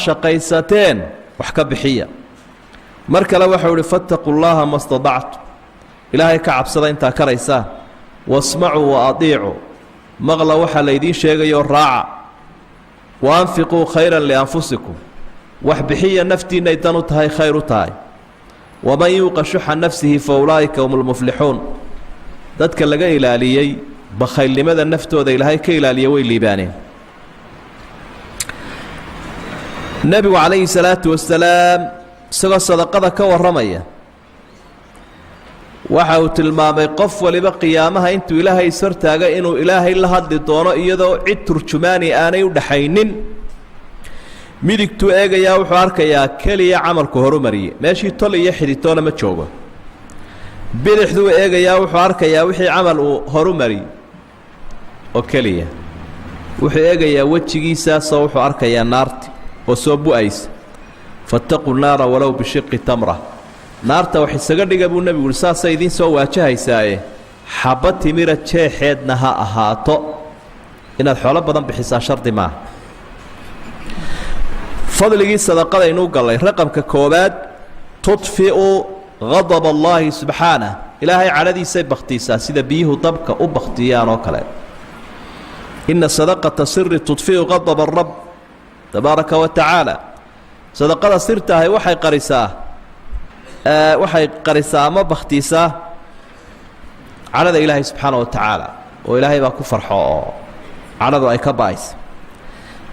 shaqaysateen wax ka bixiya mar kale waxa uu fattaqu llaha mastadactu ilaahay ka cabsada intaa karaysaa wasmacuu wa adiicu maqla waxaa laydiin sheegayo raaca wa anfiquu khayran lianfusikum wax bixiya naftiinay dan u tahay khayr u tahay waman yuuqa shuxa nafsihi fa ulaa'ika hum lmuflixuun dadka laga ilaaliyey bakhaylnimada naftooda ilaahay ka ilaaliya way liibaaneen nebigu calayhi salaatu wasalaam isagoo sadaqada ka warramaya waxa uu tilmaamay qof waliba qiyaamaha intuu ilaahay is hortaaga inuu ilaahay la hadli doono iyadoo cid turjumaani aanay u dhaxaynin midigtuu eegayaa wuxuu arkayaa keliya camalku horumariyey meeshii tol iyo xidhitoona ma joogo bidixduu eegayaa wuxuu arkayaa wixii camal uu horumariyey oo keliya wuxuu eegayaa wejigiisaasoo wuxuu arkayaa naarti oo soo bu-aysa fattaquu naara walow bishiqi tamra naarta wax isaga dhiga buu nebigu uhi saasay idiin soo waajahaysaaye xabba timira jeexeedna ha ahaato inaad xoolo badan bixisaa shardi maaha fadligii sadaqadaynuu gallay raqamka koowaad tudfi'u gadab allaahi subxaanah ilaahay cadhadiisay bakhtiisaa sida biyuhu dabka u bakhtiyaan oo kale ina sadaqata siri tudfi'u gadab arab tabaaraka wa tacaala sadaqada sirtaahay waxay qarisaa ama bakhtiisaa cadhada ilaahay subxaana wa tacaala oo ilaahay baa ku farxo oo cadhadu ay ka ba'aysa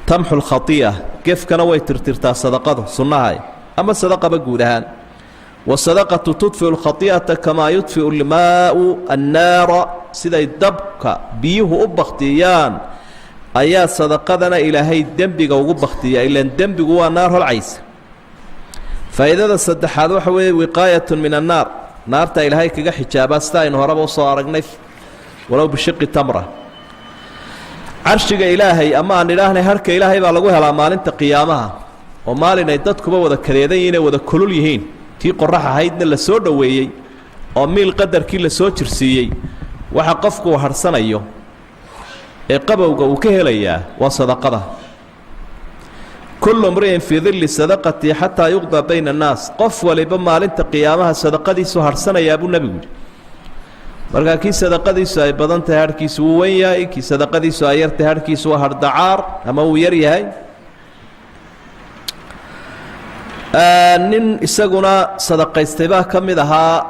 tamxu lkhati'a gefkana way tirtirtaa sadaqadu sunnahay ama sadaqaba guud ahaan wasadaqatu tudfiu lkhati'ata kamaa yudfiu lmaau annaara siday dabka biyuhu u bakhtiyaan ayaa sadaqadana ilaahay dembiga ugu bakhtiya ilaan dembigu waa naar holcaysa faa'iidada saddexaad waxa weeye wiqaayatun min annaar naarta ilaahay kaga xijaabaa sida aynu horeba usoo aragnay walow bishiqi tamra carshiga ilaahay ama aan idhaahnay harka ilaahay baa lagu helaa maalinta qiyaamaha oo maalinay dadkuba wada kadeedan yihiin ee wada kulul yihiin tii qorax ahaydna la soo dhoweeyey oo miil qadarkii la soo jirsiiyey waxa qofku uu harhsanayo ee qabowga uu ka helayaa waa sadaqada kullu mri'in fii dilli sadaqatii xataa yuqdaa bayna annaas qof waliba maalinta qiyaamaha sadaqadiisu harhsanayaa buu nebigu yidhi markaa kii sadaqadiisu ay badan tahay harhkiisu wuu wen yahay kii sadaqadiisu ay yar tahay harhkiisu waa hardhacaar ama wuu yar yahay nin isaguna sadaqaystay baa ka mid ahaa